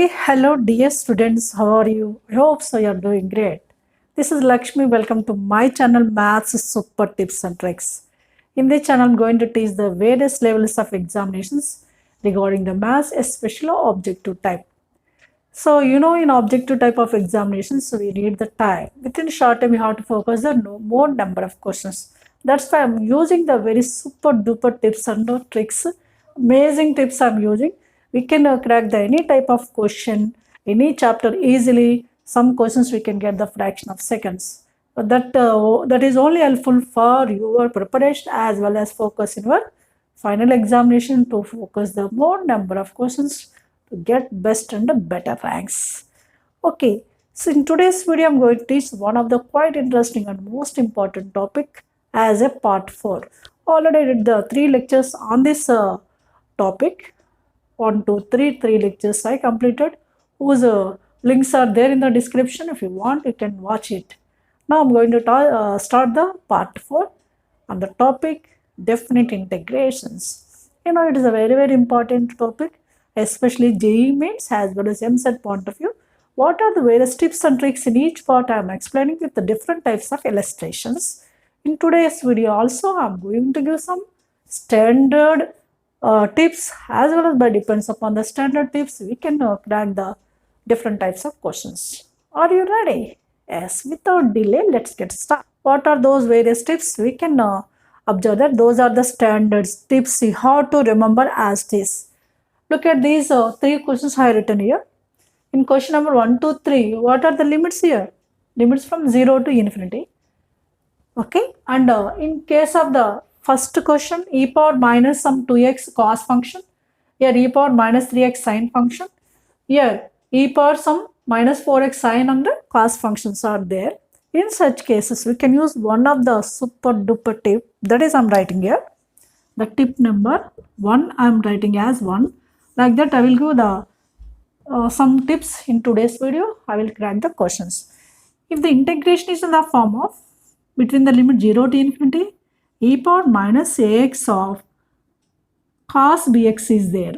Hello dear students, how are you? I hope so you are doing great. This is Lakshmi, welcome to my channel Maths Super Tips and Tricks. In this channel, I'm going to teach the various levels of examinations regarding the maths, especially objective type. So, in objective type of examinations, we need the time. Within short time, we have to focus on more number of questions. That's why I'm using the very super duper tips and tricks, amazing tips I'm using. We can crack the any type of question, any chapter easily. Some questions we can get the fraction of seconds. But that is only helpful for your preparation as well as focus in your final examination to focus the more number of questions to get best and better ranks. Okay, so in today's video, I'm going to teach one of the quite interesting and most important topic as a part 4. Already I did the 3 lectures on this topic. 1, 2, 3 lectures I completed, whose links are there in the description. If you want, you can watch it. Now I'm going to start the part 4 on the topic definite integrations. It is a very important topic, especially JEE mains as well as EAMCET point of view. What are the various tips and tricks in each part I am explaining with the different types of illustrations. In today's video also I am going to give some standard tips as well as by depends upon the standard tips we can crack the different types of questions. Are you ready? Yes, without delay let's get started. What are those various tips? We can observe that those are the standard tips you have to remember as this. Look at these 3 questions I have written here. In question number 1, 2, 3, what are the limits here? Limits from 0 to infinity. Okay, and in case of the first question, e power minus some 2x cos function, here e power minus 3x sine function, here e power some minus 4x sine and the cos functions are there. In such cases, we can use one of the super duper tip, that is I am writing here. The tip number 1 I am writing as 1. Like that I will give the some tips in today's video. I will crack the questions. If the integration is in the form of between the limit 0 to infinity, e power minus ax of cos bx is there.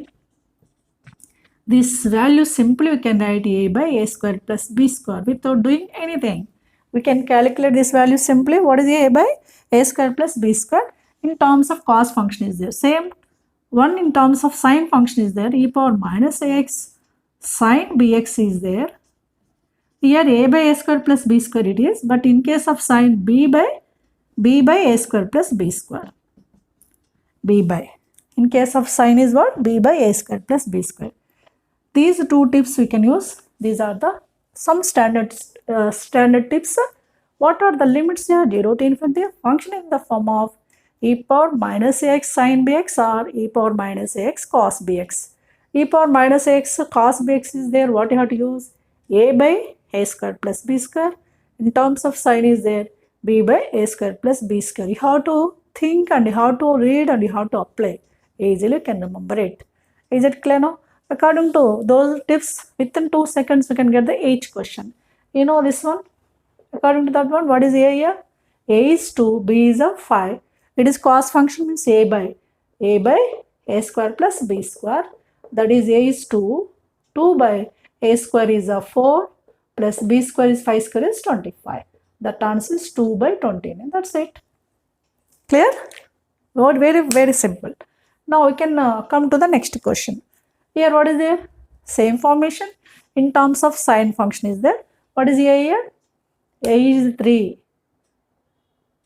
This value simply we can write a by a square plus b square without doing anything. We can calculate this value simply. What is a by a square plus b square in terms of cos function is there. Same one in terms of sine function is there. E power minus ax sine bx is there. Here a by a square plus b square it is, but in case of sine b by a square plus b square. B by. In case of sine is what? B by a square plus b square. These 2 tips we can use. These are the some standard tips. What are the limits here? 0 to infinity. Function in the form of e power minus ax sine bx or e power minus ax cos bx. E power minus ax cos bx is there. What you have to use? A by a square plus b square. In terms of sine is there b by a square plus b square. You have to think and you have to read and you have to apply. Easily you can remember it. Is it clear now? According to those tips, within 2 seconds we can get the each question. You know this one? According to that one, what is a here? A is 2, b is a 5. It is cos function means a by a square plus b square. That is a is 2. 2 by a square is a 4 plus b square is 5 square is 25. That answer is 2 by 29. That's it. Clear? Not very simple. Now we can come to the next question. Here what is there? Same formation. In terms of sine function is there. What is here? A is 3.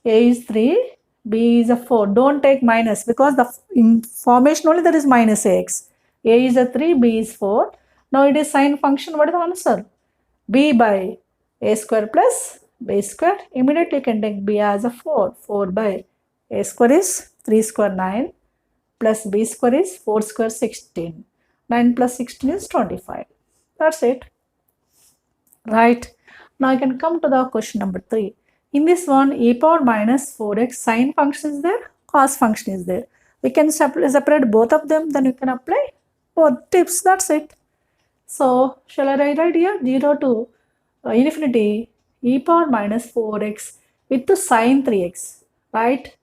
A is 3. B is a 4. Don't take minus because the in formation only there is minus ax. A is a 3. B is 4. Now it is sine function. What is the answer? B by a square plus b square. Immediately you can take b as a 4. 4 by a square is 3 square 9 plus b square is 4 square 16. 9 plus 16 is 25. That's it. Right. Now I can come to the question number 3. In this one, e power minus 4x sine function is there, cos function is there. We can separate both of them, then you can apply both tips. That's it. So, shall I write here? 0 to infinity e power minus 4x with the sine 3x, right?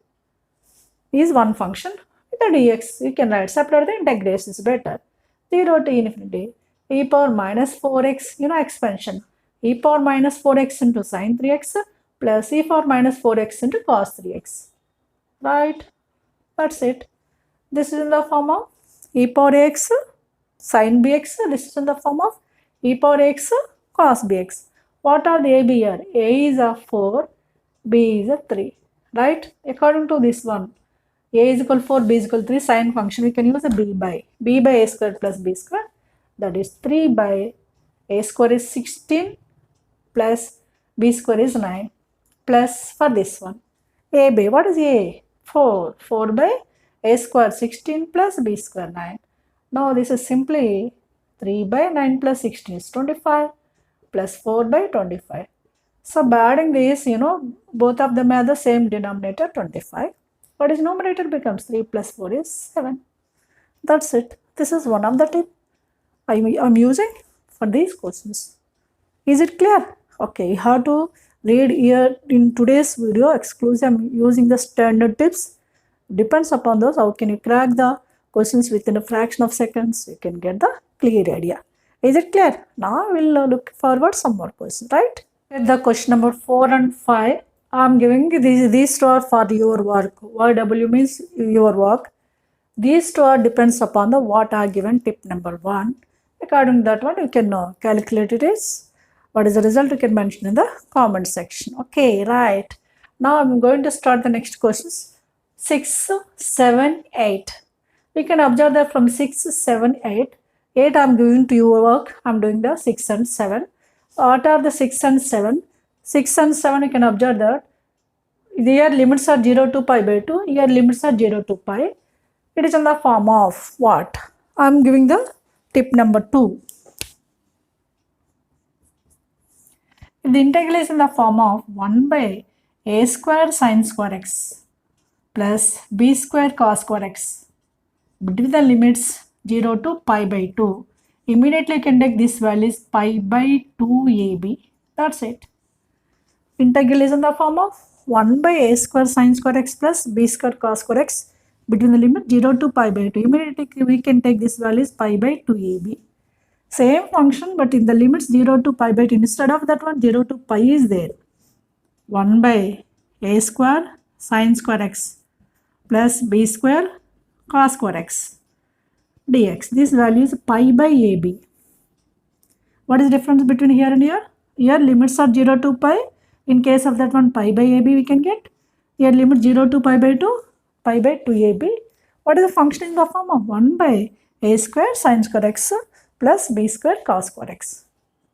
Is one function. With the dx, you can write separate the integration is better. 0 to infinity e power minus 4x, expansion. E power minus 4x into sine 3x plus e power minus 4x into cos 3x. Right? That's it. This is in the form of e power x sin bx. This is in the form of e power x cos bx. What are the a b here? A is a 4, b is a 3. Right? According to this one, a is equal to 4, b is equal to 3 sine function, we can use a b by a square plus b square. That is 3 by a square is 16 plus b square is 9 plus for this one. AB, what is A? 4. 4 by A square 16 plus B square 9. Now this is simply 3 by 9 plus 16 is 25 plus 4 by 25. So by adding this, both of them have the same denominator 25. What is numerator becomes 3 plus 4 is 7. That's it. This is one of the tips I'm using for these questions. Is it clear? Okay, you have to read here in today's video exclusive. I'm using the standard tips. Depends upon those. How can you crack the questions within a fraction of seconds? You can get the clear idea. Is it clear? Now we'll look forward some more questions, right? The question number 4 and 5. I'm giving these two are for your work. YW means your work. These two are depends upon the what are given tip number 1. According to that one, you can calculate it is. What is the result? You can mention in the comment section. Okay, right. Now I'm going to start the next questions. 6, 7, 8. We can observe that from 6, 7, 8. 8 I'm giving to your work. I'm doing the 6 and 7. What are the 6 and 7? 6 and 7 you can observe that here limits are 0 to pi by 2. Here limits are 0 to pi. It is in the form of what? I'm giving the tip number 2. The integral is in the form of 1 by a square sine square x plus b square cos square x between the limits 0 to pi by 2. Immediately you can take this value is pi by 2ab. That's it. Integral is in the form of 1 by a square sine square x plus b square cos square x between the limit 0 to pi by 2. Immediately we can take this value is pi by 2ab. Same function but in the limits 0 to pi by 2. Instead of that one 0 to pi is there. 1 by a square sine square x plus b square cos square x dx. This value is pi by ab. What is the difference between here and here? Here limits are 0 to pi. In case of that one pi by ab we can get. Here limit 0 to pi by 2, pi by 2ab. What is the function in the form of 1 by a square sine square x plus b square cos square x.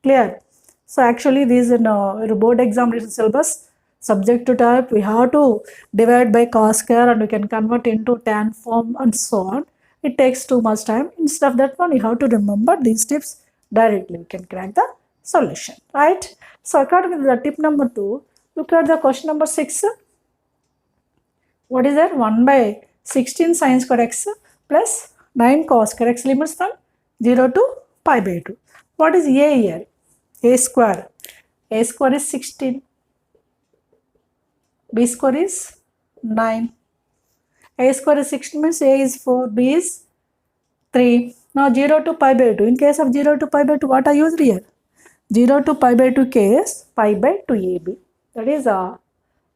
Clear? So actually this is a board examination syllabus. Subject to type we have to divide by cos square and we can convert into tan form and so on. It takes too much time. Instead of that one you have to remember these tips directly. We can crack the solution, right? So according to the tip number 2, look at the question number 6. What is that? 1 by 16 sine square x plus 9 cos square x limits from 0 to pi by 2. What is a here? A square. A square is 16. B square is 9. A square is 16 means A is 4, B is 3. Now 0 to pi by 2. In case of 0 to pi by 2, what I used here? 0 to pi by 2 case, pi by 2ab. That is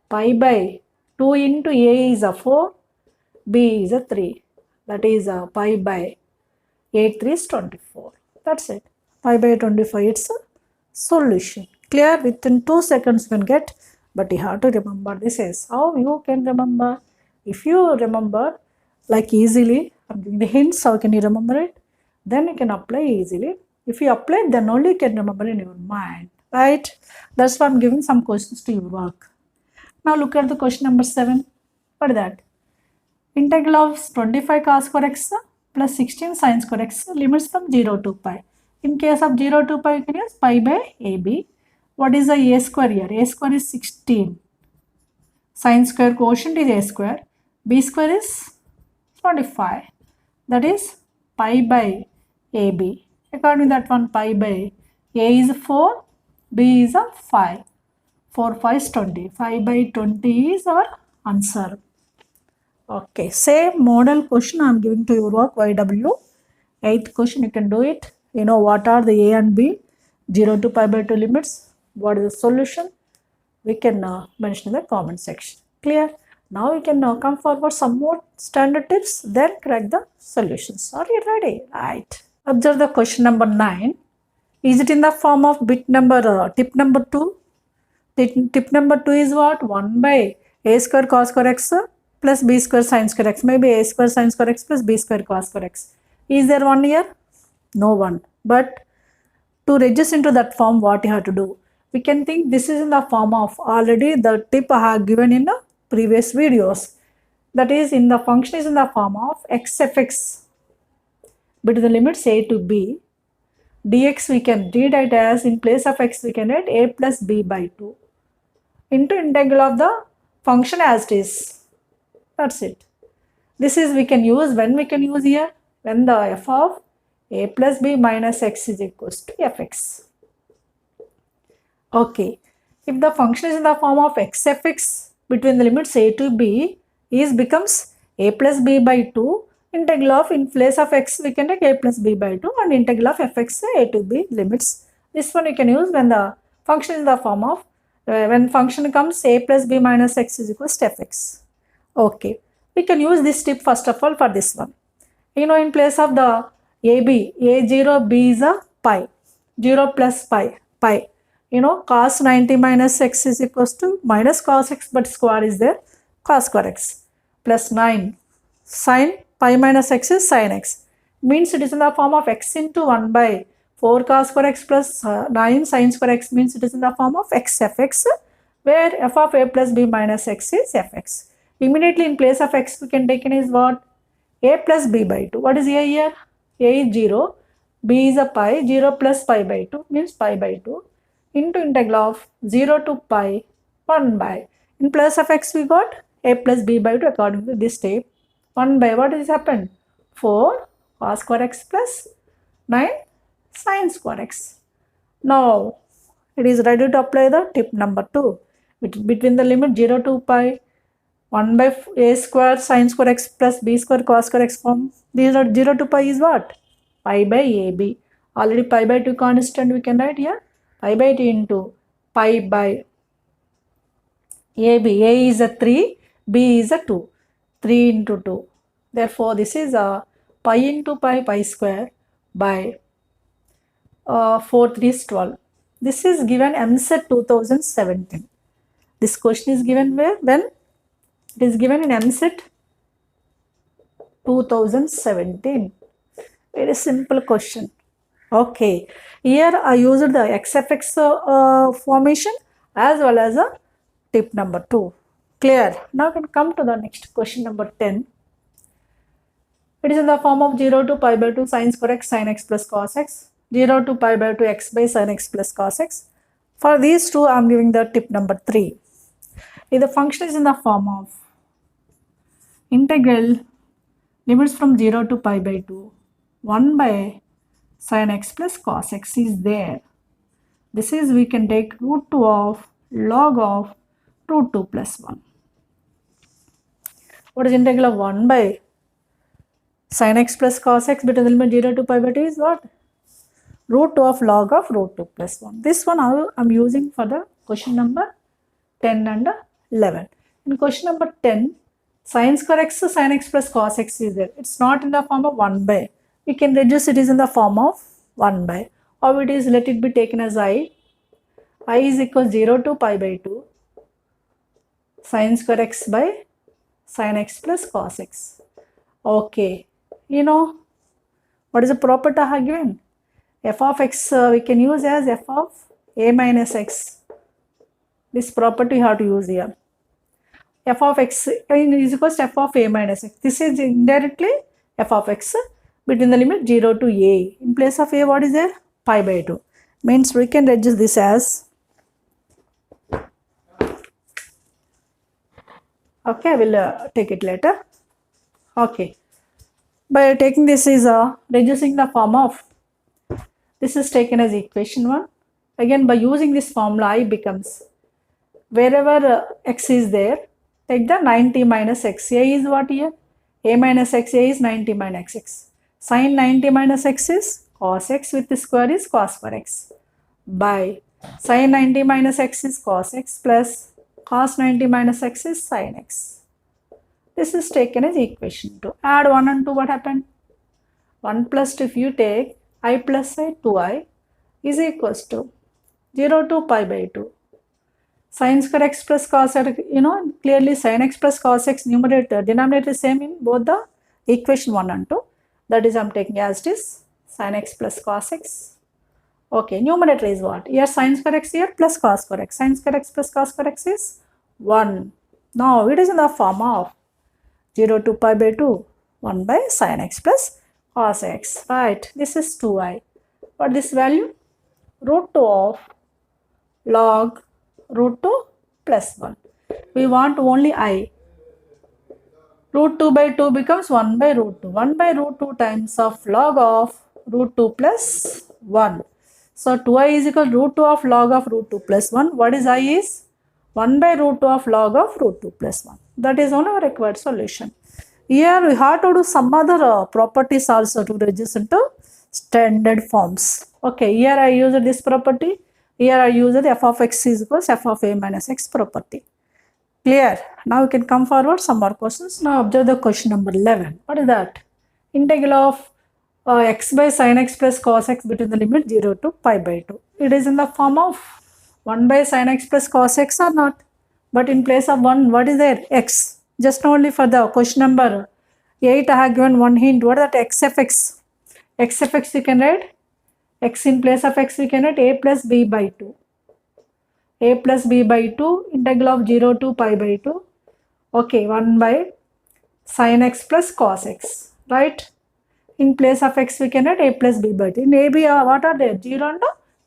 pi by 2 into A is a 4, B is a 3. That is pi by 8 3 is 24. That's it. Pi by 25 it's a solution. Clear? Within 2 seconds you can get, but you have to remember this is how you can remember. If you remember like easily, I'm giving the hints how can you remember it, then you can apply easily. If you apply then only you can remember in your mind, right? That's why I'm giving some questions to your work. Now look at the question number 7. What is that? Integral of 25 cos square x plus 16 sin square x limits from 0 to pi. In case of 0 to pi, you can use pi by ab. What is the a square here? A square is 16. Sin square quotient is a square. B square is 25. That is pi by ab. According to that one, pi by a is 4, b is a 5. 4 5 is 20. 5 by 20 is our answer. Okay, same model question I am giving to your work YW. 8th question you can do it. You know what are the A and B? 0 to pi by 2 limits. What is the solution? We can mention in the comment section. Clear? Now we can come forward some more standard tips, then crack the solutions. Are you ready? Right. Observe the question number 9. Is it in the form of tip number 2? Tip number 2 is what? 1 by a square cos square x plus b square sin square x. Maybe a square sin square x plus b square cos square x. Is there one here? No one. But to reduce into that form, what you have to do? We can think this is in the form of already the tip I have given in the previous videos. That is, in the function is in the form of x fx between the limits a to b. Dx we can rewrite as, in place of x we can write a plus b by 2 into integral of the function as it is. That's it. This is we can use, when we can use here, when the f of a plus b minus x is equals to fx. Okay, if the function is in the form of x fx between the limits a to b becomes a plus b by 2, integral of, in place of x we can take a plus b by 2 and integral of fx a to b limits. This one we can use when the function is in the form of, when function comes a plus b minus x is equals to fx. Okay, we can use this tip first of all for this one. You know, in place of the a0, b is a pi, 0 plus pi. You know, cos 90 minus x is equals to minus cos x, but square is there, cos square x, plus 9 sin pi minus x is sin x. Means it is in the form of x into 1 by 4 cos square x plus 9 sin square x, means it is in the form of x fx, where f of a plus b minus x is fx. Immediately in place of x we can take in is what? A plus b by 2. What is a here? A is 0, b is a pi, 0 plus pi by 2 means pi by 2 into integral of 0 to pi 1 by, in place of x we got a plus b by 2 according to this step, 1 by what has happened? 4 cos square x plus 9 sin square x. Now it is ready to apply the tip number 2, between the limit 0 to pi 1 by a square sin square x plus b square cos square x form. These are 0 to pi is what? Pi by ab. Already pi by 2 constant we can write here. Pi by 2 into pi by ab. A is a 3, b is a 2. 3 into 2. Therefore, this is a pi into pi square by 4 3 is 12. This is given EAMCET 2017. This question is given where? When? It is given in EAMCET 2017. Very simple question. Okay, here I used the XFX formation as well as a tip number 2. Clear? Now we can come to the next question number 10. It is in the form of 0 to pi by 2 sin square x sin x plus cos x, 0 to pi by 2 x by sin x plus cos x. For these two I am giving the tip number 3. If the function is in the form of integral limits from 0 to pi by 2, 1 by sin x plus cos x is there. This is, we can take root 2 of log of root 2 plus 1. What is integral of 1 by sin x plus cos x between the limit 0 to pi by 2 is what? Root 2 of log of root 2 plus 1. This one I am using for the question number 10 and 11. In question number 10, sin square x sin x plus cos x is there. It's not in the form of 1 by. We can reduce it is in the form of 1 by. How it is? Let it be taken as I. I is equal 0 to pi by 2 sin square x by sin x plus cos x. Okay. You know, what is the property I have given? F of x we can use as f of a minus x. This property you have to use here. F of x is equal to f of a minus x. This is indirectly f of x between the limit 0 to a. In place of a, what is there? Pi by 2. Means we can reduce this as, okay, I will take it later. Okay. By taking this is reducing the form of, this is taken as equation 1. Again, by using this formula, I becomes, wherever x is there, take the 90 minus x. A is what here? A minus x, A is 90 minus x. Sin 90 minus x is cos x with the square is cos square x by sin 90 minus x is cos x plus cos 90 minus x is sin x. This is taken as equation 2. Add 1 and 2, what happened? 1 plus 2, if you take I plus I, 2i is equals to 0 to pi by 2. Sin square x plus cos x, clearly sin x plus cos x numerator, denominator is same in both the equation 1 and 2. That is I am taking as it is sin x plus cos x. Okay, numerator is what? Here sin square x here plus cos square x. Sin square x plus cos square x is 1. Now it is in the form of 0 to pi by 2, 1 by sin x plus cos x, right? This is 2i. What this value? Root 2 of log root 2 plus 1. We want only I. Root 2 by 2 becomes 1 by root 2. 1 by root 2 times of log of root 2 plus 1. So 2i is equal to root 2 of log of root 2 plus 1. What is I is? 1 by root 2 of log of root 2 plus 1. That is only our required solution. Here we have to do some other properties also to reduce into standard forms. Okay, here I use this property. Here I use the f of x is equals f of a minus x property. Clear? Now we can come forward some more questions. Now observe the question number 11. What is that? Integral of x by sin x plus cos x between the limit 0 to pi by 2. It is in the form of 1 by sin x plus cos x or not? But in place of 1, what is there? X. Just only for the question number 8 I have given one hint. What is that? X of x. X of x you can write. X in place of x we can write a plus b by 2. A plus b by 2 integral of 0 to pi by 2. Okay, 1 by sin x plus cos x. Right? In place of x we can write a plus b by 2. In a, b what are there? 0 and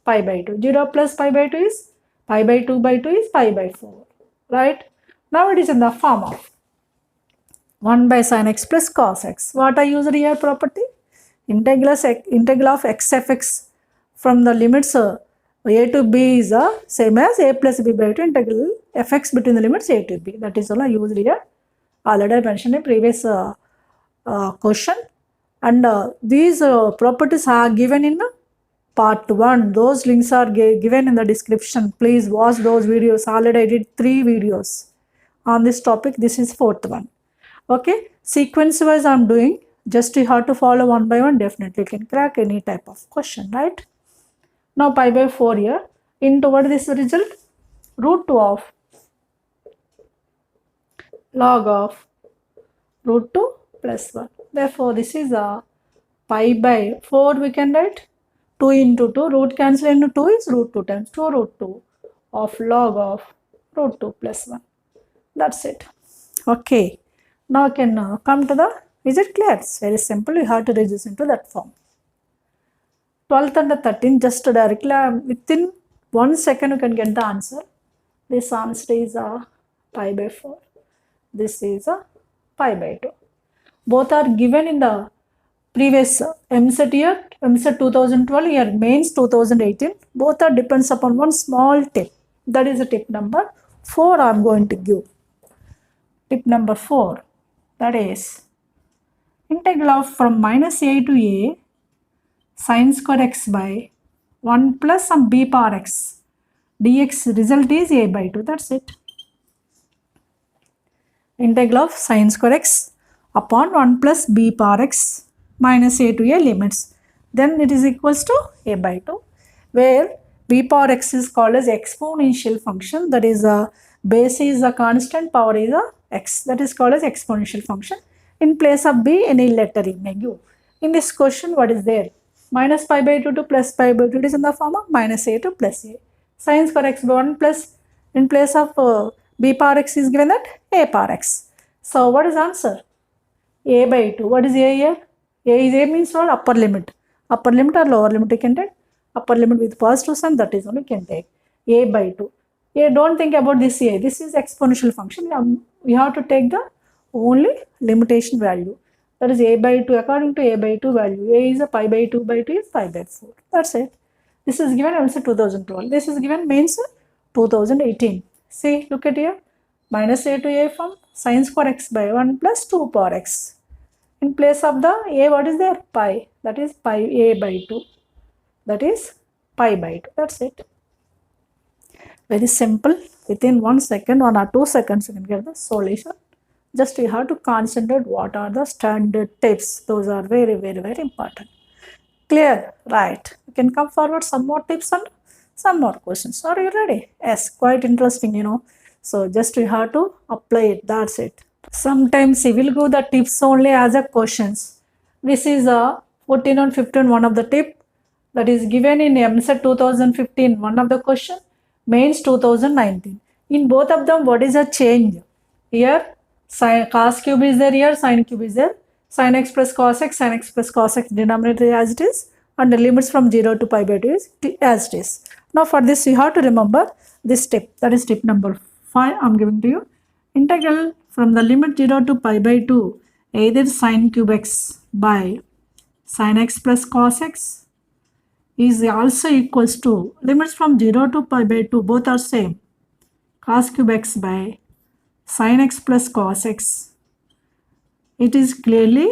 pi by 2. 0 plus pi by 2 is pi by 2 by 2 is pi by 4. Right? Now it is in the form of 1 by sin x plus cos x. What I used here property? Integral of x f x from the limits a to b is the same as a plus b by 2 integral fx between the limits a to b. That is all I used here. Already I mentioned in previous question. And these properties are given in part 1. Those links are given in the description. Please watch those videos. Already I did 3 videos on this topic. This is 4th one. Okay, sequence wise I am doing. Just you have to follow one by one. Definitely you can crack any type of question, right? Now pi by 4 here. Into what is this result? Root 2 of log of root 2 plus 1. Therefore, this is a pi by 4 we can write. 2 into 2. Root cancel into 2 is root 2 times 2 root 2 of log of root 2 plus 1. That's it. Okay. Now I can come to the, is it clear? It's very simple. You have to reduce into that form. 12th and the 13th, just directly within 1 second you can get the answer. This answer is a pi by 4. This is a pi by 2. Both are given in the previous EAMCET year, EAMCET 2012 year, mains 2018. Both are depends upon one small tip. That is a tip number 4 I am going to give. Tip number 4. That is integral of from minus a to a sin square x by 1 plus some b power x dx result is a by 2. That's it. Integral of sin square x upon 1 plus b power x minus a to a limits. Then it is equals to a by 2, where b power x is called as exponential function. That is a base is a constant, power is a x. That is called as exponential function. In place of b, any letter you may give. In this question, what is there? Minus pi by 2 to plus pi by 2. It is in the form of minus a to plus a. Sin square x by 1 plus, in place of b power x is given that a power x. So what is answer? A by 2. What is a here? A means what? Upper limit. Upper limit or lower limit you can take. Upper limit with positive sign, that is only you can take. A by 2. A, don't think about this a. This is exponential function. We have to take the only limitation value. That is a by 2. According to a by 2 value, a is a pi by 2 by 2 is pi by 4. That's it. This is given EAMCET 2012. This is given mains 2018. See, look at here. Minus a to a from sin square x by 1 plus 2 power x. In place of the a, what is there? Pi. That is pi a by 2. That is pi by 2. That's it. Very simple. Within 1 second, 1 or 2 seconds, you can get the solution. Just you have to concentrate what are the standard tips. Those are very, very, very important. Clear? Right. You can come forward some more tips and some more questions. Are you ready? Yes, quite interesting, So just you have to apply it. That's it. Sometimes we will go the tips only as a questions. This is a 14 and 15 one of the tip that is given in EAMCET 2015 one of the question, mains 2019. In both of them, what is a change? Here cos cube is there, here sin cube is there. Sin x plus cos x, sin x plus cos x denominator as it is, and the limits from 0 to pi by 2 is as it is. Now for this you have to remember this tip, that is tip number 5 I am giving to you. Integral from the limit 0 to pi by 2 either sin cube x by sin x plus cos x is also equals to limits from 0 to pi by 2 both are same, cos cube x by sin x plus cos x. It is clearly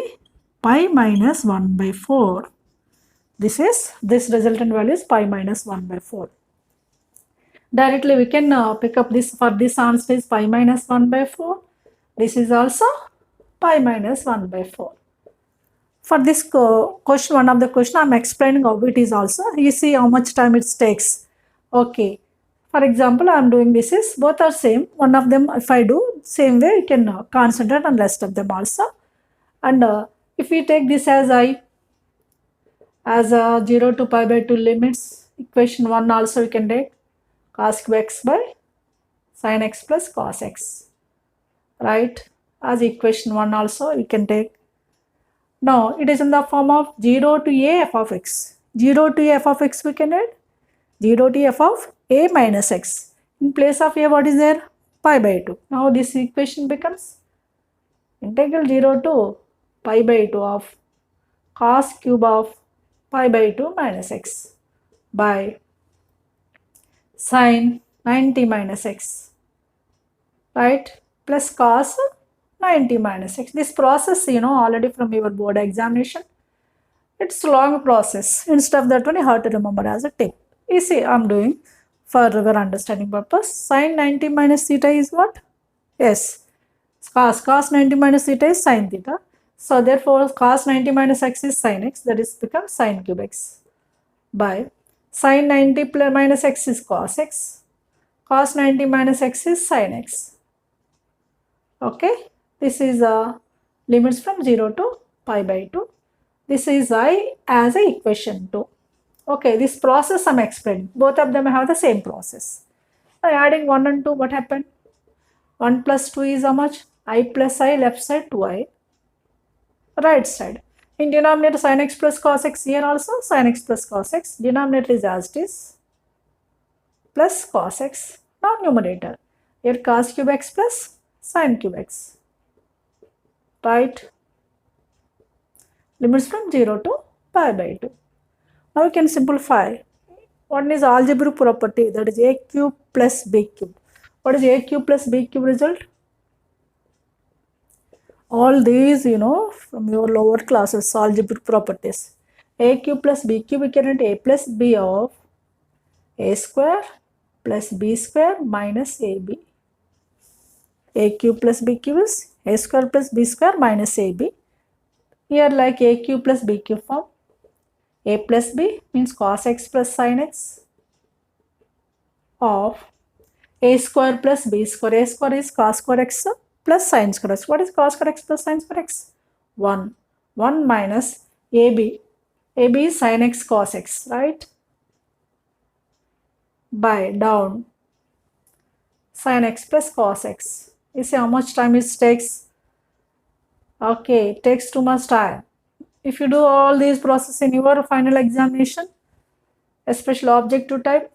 pi minus 1 by 4. This resultant value is pi minus 1 by 4. Directly we can pick up this. For this answer is pi minus 1 by 4. This is also pi minus 1 by 4. For this question, one of the question I am explaining how it is also. You see how much time it takes. Okay. For example, I am doing this is both are same. One of them if I do same way, you can concentrate on rest of them also. And if we take this as I as a 0 to pi by 2 limits, equation 1 also we can take cos cube x by sin x plus cos x. Right? As equation 1 also we can take. Now it is in the form of 0 to a f of x. 0 to a f of x we can add 0 to f of a minus x. In place of a, what is there? Pi by 2. Now this equation becomes integral 0 to pi by 2 of cos cube of pi by 2 minus x by sin 90 minus x, right, plus cos 90 minus x. This process, already from your board examination, it's a long process. Instead of that one, you have to remember as a tip. You see, I'm doing for your understanding purpose. Sin 90 minus theta is what? Yes. Cos 90 minus theta is sin theta. So therefore, cos 90 minus x is sin x. That is becomes sin cube x by sin 90 minus x is cos x. Cos 90 minus x is sin x. Okay. This is limits from 0 to pi by 2. This is I as a equation 2. Okay, this process I am explaining. Both of them have the same process. By adding 1 and 2, what happened? 1 plus 2 is how much? I plus I, left side 2i. Right side. In denominator sin x plus cos x, here also sin x plus cos x. Denominator is as it is. Plus cos x. Now numerator. Here cos cube x plus sin cube x. Right. Limits from 0 to pi by 2. Now we can simplify. One is algebraic property, that is a cube plus b cube. What is a cube plus b cube result? All these, from your lower classes, algebraic properties. A cube plus b cube, we can write a plus b of a square plus b square minus ab. A cube plus b cube is a square plus b square minus ab. Here like a cube plus b cube form. A plus b means cos x plus sin x of a square plus b square. A square is cos square x plus sin square x. What is cos square x plus sin square x? 1. 1 minus ab. ab is sin x cos x, right? By down sin x plus cos x. You see how much time it takes? Okay, it takes too much time. If you do all these processes in your final examination, especially objective type,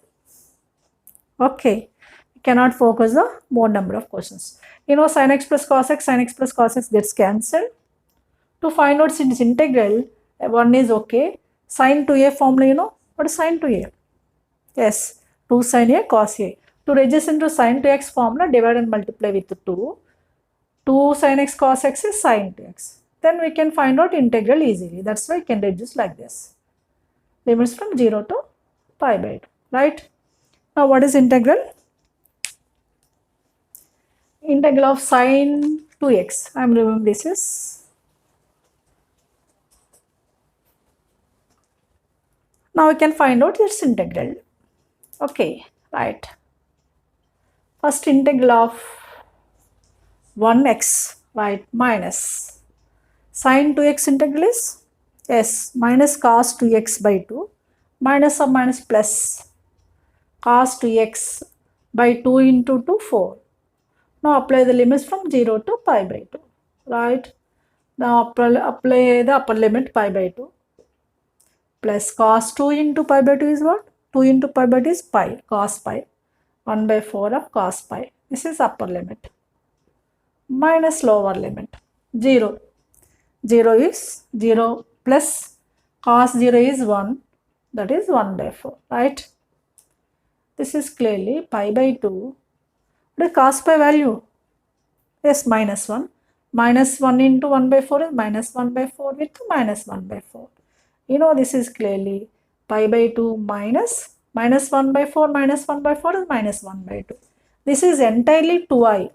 okay, you cannot focus the more number of questions. Sin x plus cos x gets cancelled. To find out its integral, one is okay. Sin 2a formula, what is sin 2a? Yes, 2 sin a cos a. To reduce into sin 2x formula, divide and multiply with 2. 2 sin x cos x is sin 2x. then we can find out integral easily. That's why we can reduce like this. Limits from 0 to pi by 2, right? Now what is integral? Integral of sine 2x. I am removing this is. Now we can find out its integral. Okay, right. First integral of 1x, right, minus sine 2x integral is, yes, minus cos 2x by 2 minus or minus plus cos 2x by 2 into 2, 4. Now apply the limits from 0 to pi by 2, right? Now apply the upper limit pi by 2 plus cos 2 into pi by 2 is what? 2 into pi by 2 is pi, cos pi, 1 by 4 of cos pi. This is upper limit minus lower limit 0. 0 is 0 plus cos 0 is 1, that is 1 by 4, right? This is clearly pi by 2. The cos pi value, yes, minus 1. Minus 1 into 1 by 4 is minus 1 by 4 with minus 1 by 4. You know, this is clearly pi by 2 minus 1 by 4 minus 1 by 4 is minus 1 by 2. This is entirely 2i.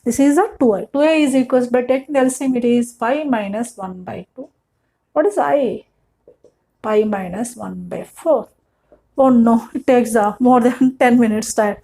This is a 2i. 2i is equals, by taking the LCM, it is pi minus 1 by 2. What is I? Pi minus 1 by 4. Oh no, it takes more than 10 minutes time.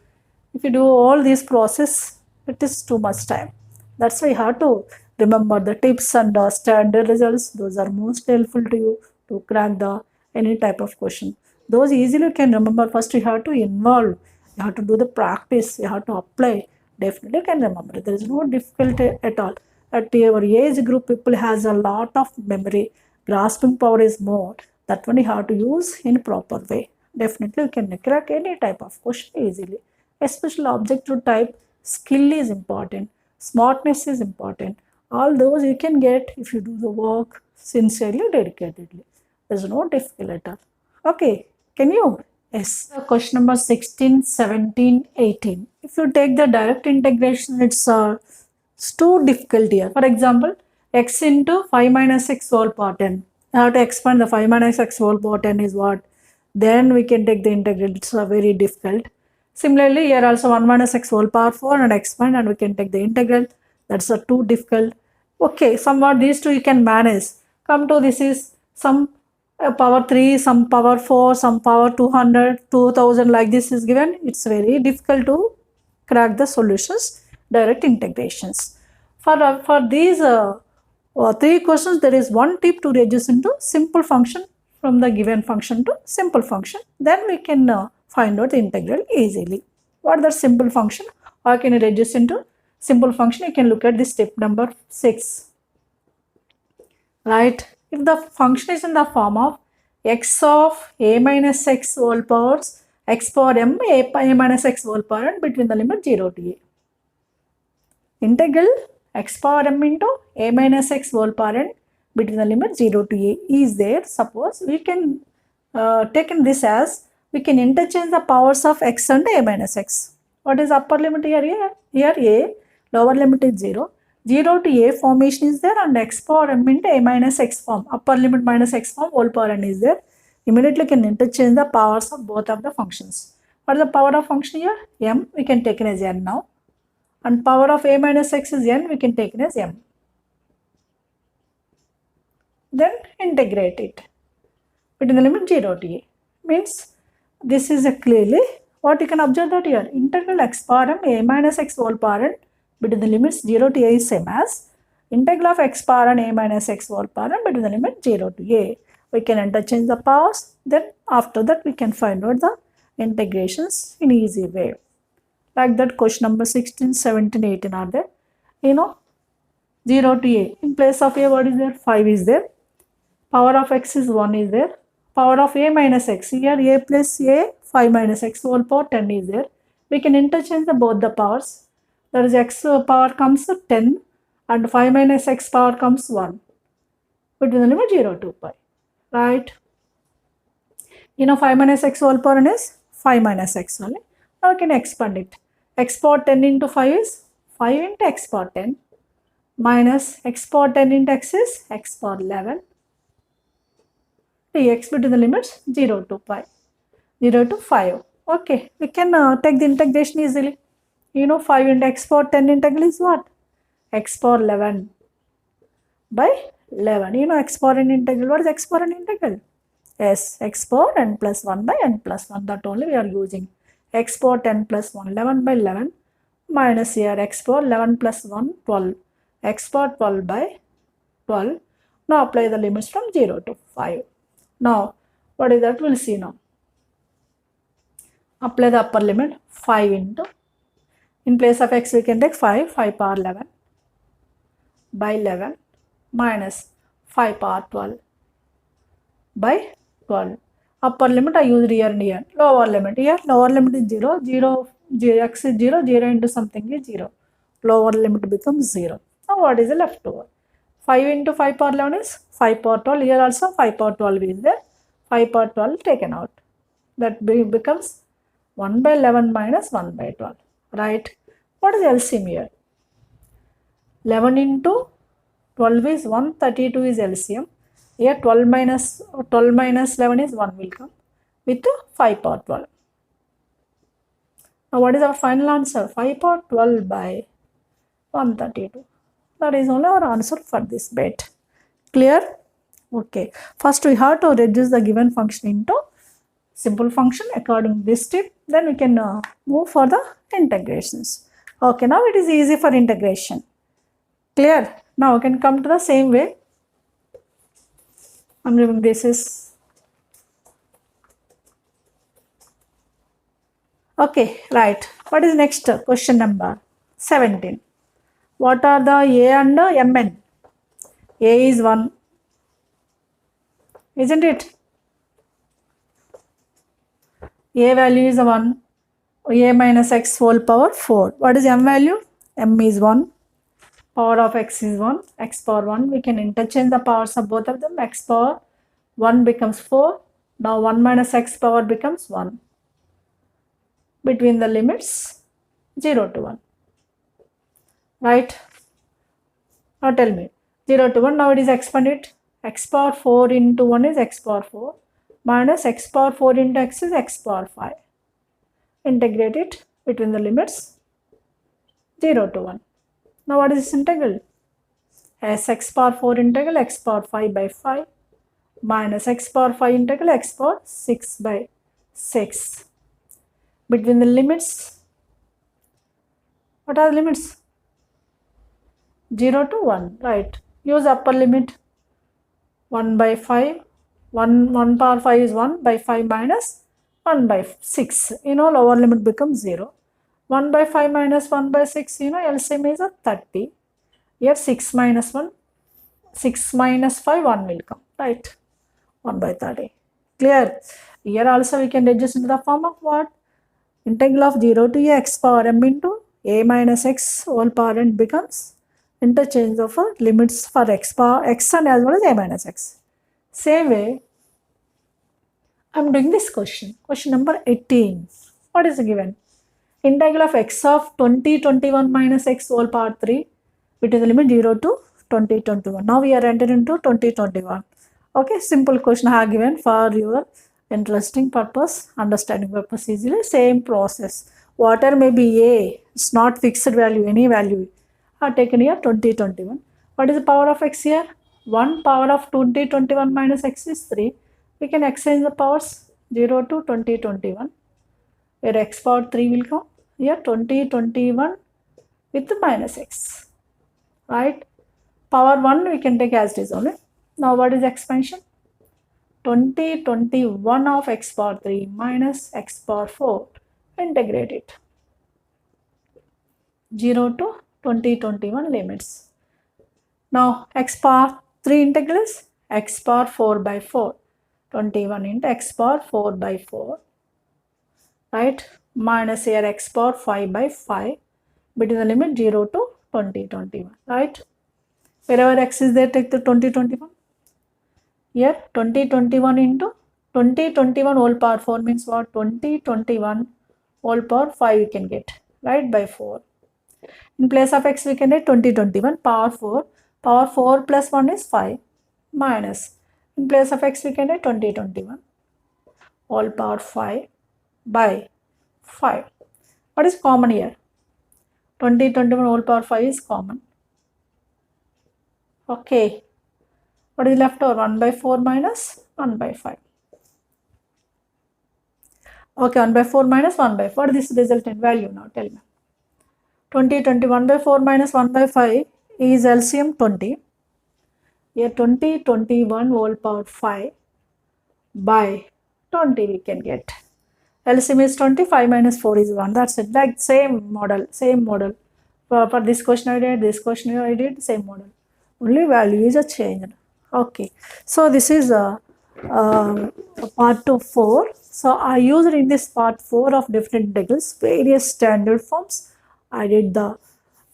If you do all this process, it is too much time. That's why you have to remember the tips and standard results. Those are most helpful to you to crack the any type of question. Those easily you can remember. First you have to involve, you have to do the practice, you have to apply. Definitely you can remember. There is no difficulty at all. At your age group, people has a lot of memory. Grasping power is more. That one you have to use in proper way. Definitely you can crack any type of question easily. Especially objective type, skill is important, smartness is important. All those you can get if you do the work sincerely, dedicatedly. There's no difficulty at all. Okay, can you? Yes. Question number 16, 17, 18. If you take the direct integration, it's too difficult here. For example, x into 5 minus x whole power 10. You have to expand the 5 minus x whole power 10 is what? Then we can take the integral. It's very difficult. Similarly, here also 1 minus x whole power 4 and expand and we can take the integral. That's too difficult. Okay, somewhat these two you can manage. Come to this is some power 3, some power 4, some power 200, 2000 like this is given. It's very difficult to crack the solutions, direct integrations. For these three questions, there is one tip to reduce into simple function from the given function to simple function. Then we can find out the integral easily. What is the simple function? Or can you reduce into simple function? You can look at this step number 6. Right? If the function is in the form of x of a minus x whole powers x power m a minus x whole power n between the limit 0 to a. Integral x power m into a minus x whole power n between the limit 0 to a is there. Suppose we can take in this as we can interchange the powers of x and a minus x. What is upper limit here? Here a, lower limit is 0. 0 to a formation is there and x power m into a minus x form. Upper limit minus x form whole power n is there. Immediately can interchange the powers of both of the functions. What is the power of function here? M we can take it as n now. And power of a minus x is n, we can take it as m. Then integrate it between the limit 0 to a. Means this is a clearly what you can observe that here. Integral x power m a minus x whole power n between the limits 0 to a is same as integral of x power n a minus x whole power n between the limit 0 to a. We can interchange the powers. Then after that we can find out the integrations in easy way. Like that question number 16, 17, 18 are there. You know, 0 to a. In place of a, what is there? 5 is there. Power of x is 1 is there. Power of a minus x. Here a plus a, 5 minus x whole power 10 is there. We can interchange both the powers. That is x power comes 10 and 5 minus x power comes 1. Between the limit 0 to pi. Right? You know 5 minus x whole power n is 5 minus x only. Now we can expand it. X power 10 into 5 is 5 into x power 10 minus x power 10 into x is x power 11 dx between the limits 0 to pi, 0 to 5. Okay, we can take the integration easily. You know 5 into x power 10 integral is what? X power 11 by 11. You know x power n integral. What is x power n integral? Yes, x power n plus 1 by n plus 1. That only we are using. X power 10 plus 1, 11 by 11 minus here x power 11 plus 1, 12. X power 12 by 12. Now apply the limits from 0 to 5. Now, what is that? We'll see now. Apply the upper limit 5 into, in place of x we can take 5 power 11 by 11 minus 5 power 12 by 12. Upper limit I used here and here. Lower limit here, lower limit is 0, 0, x is 0, 0 into something is 0. Lower limit becomes 0. Now what is the leftover? 5 into 5 power 11 is 5 power 12. Here also 5 power 12 is there. 5 power 12 taken out. That becomes 1 by 11 minus 1 by 12. Right? What is LCM here? 11 into 12 is 1, 32 is LCM. Here 12 minus 11 is 1 will come with 5 power 12. Now what is our final answer? 5 power 12 by 132. That is only our answer for this bit. Clear? Okay. First we have to reduce the given function into simple function according to this tip. Then we can move for the integrations. Okay, now it is easy for integration. Clear? Now we can come to the same way. I'm leaving this is. Okay, right. What is next? Question number 17. What are the A and Mn? A is 1. Isn't it? A value is 1. A minus x whole power 4. What is M value? M is 1. Power of x is 1. X power 1. We can interchange the powers of both of them. X power 1 becomes 4. Now 1 minus x power becomes 1. Between the limits 0 to 1. Right? Now tell me. 0 to 1. Now it is expanded. X power 4 into 1 is x power 4. Minus x power 4 into x is x power 5. Integrate it between the limits 0 to 1. Now what is this integral? As x power 4 integral x power 5 by 5 minus x power 5 integral x power 6 by 6. Between the limits, what are the limits? 0 to 1, right? Use upper limit 1 by 5. 1 power 5 is 1 by 5 minus 1 by 6. You know, lower limit becomes 0. 1 by 5 minus 1 by 6, you know, LCM is a 30. Here 6 minus 1, 6 minus 5, 1 will come, right? 1 by 30. Clear? Here also we can reduce into the form of what? Integral of 0 to a x power m into a minus x whole power n becomes interchange of limits for x power x and as well as a minus x. Same way, I am doing this question. Question number 18. What is given? Integral of x of 2021 minus x whole power 3 between the limit 0 to 2021. Now we are entered into 2021. Okay, simple question I have given for your interesting purpose, understanding purpose easily. Same process. Whatever may be a, it's not fixed value, any value. I have taken here 2021. What is the power of x here? 1 power of 2021 minus x is 3. We can exchange the powers 0 to 2021. Where x power 3 will come. Here 2021 with the minus x. Right? Power 1 we can take as it is only. Now what is expansion? 2021 of x power 3 minus x power 4. Integrate it. 0 to 2021 limits. Now x power 3 integral is x power 4 by 4. 21 into x power 4 by 4. Right? Minus here x power 5 by 5. Between the limit 0 to 2021. Right? Wherever x is there, take the 2021. Here 2021 into 2021 whole power 4 means what? 2021 whole power 5 you can get, right, by 4. In place of x, we can write 20, 21, power 4. Power 4 plus 1 is 5 minus. In place of x, we can write 20, 21, all power 5 by 5. What is common here? 20, 21 whole power 5 is common. Okay. What is left over? 1 by 4 minus 1 by 5. Okay, 1 by 4 minus 1 by 4. What is this resultant value now? Tell me. 20, 21 by 4 minus 1 by 5 is LCM 20. Here 20, 21 whole power 5 by 20 we can get. LCM is 20, 5 minus 4 is 1. That's it. Like same model. For this question I did, this question I did, same model. Only value is a change. Okay. So this is part 4. So I used in this part 4 of different integrals various standard forms. I did the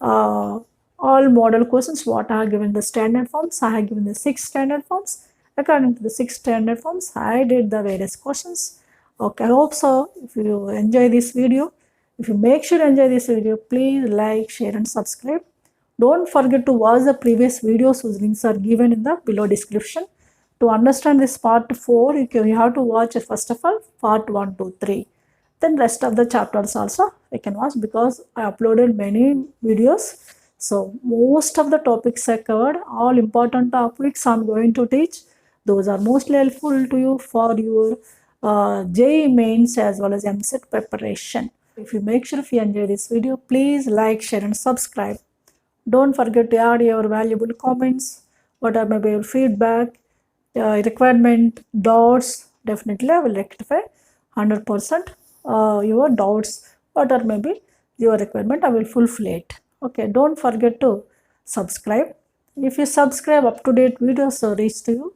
all model questions what I have given the standard forms. I have given the 6 standard forms. According to the 6 standard forms, I did the various questions. Okay, I hope so. If you enjoy this video, if you make sure to enjoy this video, please like, share and subscribe. Don't forget to watch the previous videos whose links are given in the below description. To understand this part 4, you have to watch first of all part 1, 2, 3. Then rest of the chapters also you can watch because I uploaded many videos. So most of the topics are covered. All important topics I'm going to teach. Those are mostly helpful to you for your JEE mains as well as EAMCET preparation. If you make sure if you enjoy this video, please like, share and subscribe. Don't forget to add your valuable comments, what are maybe your feedback, requirement, doubts. Definitely I will rectify 100% your doubts, what are maybe your requirement, I will fulfill it. Okay, don't forget to subscribe. If you subscribe, up to date videos will reach to you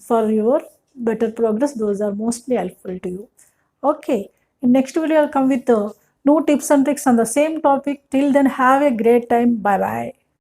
for your better progress. Those are mostly helpful to you. Okay, in next video I'll come with new tips and tricks on the same topic. Till then, have a great time. Bye bye.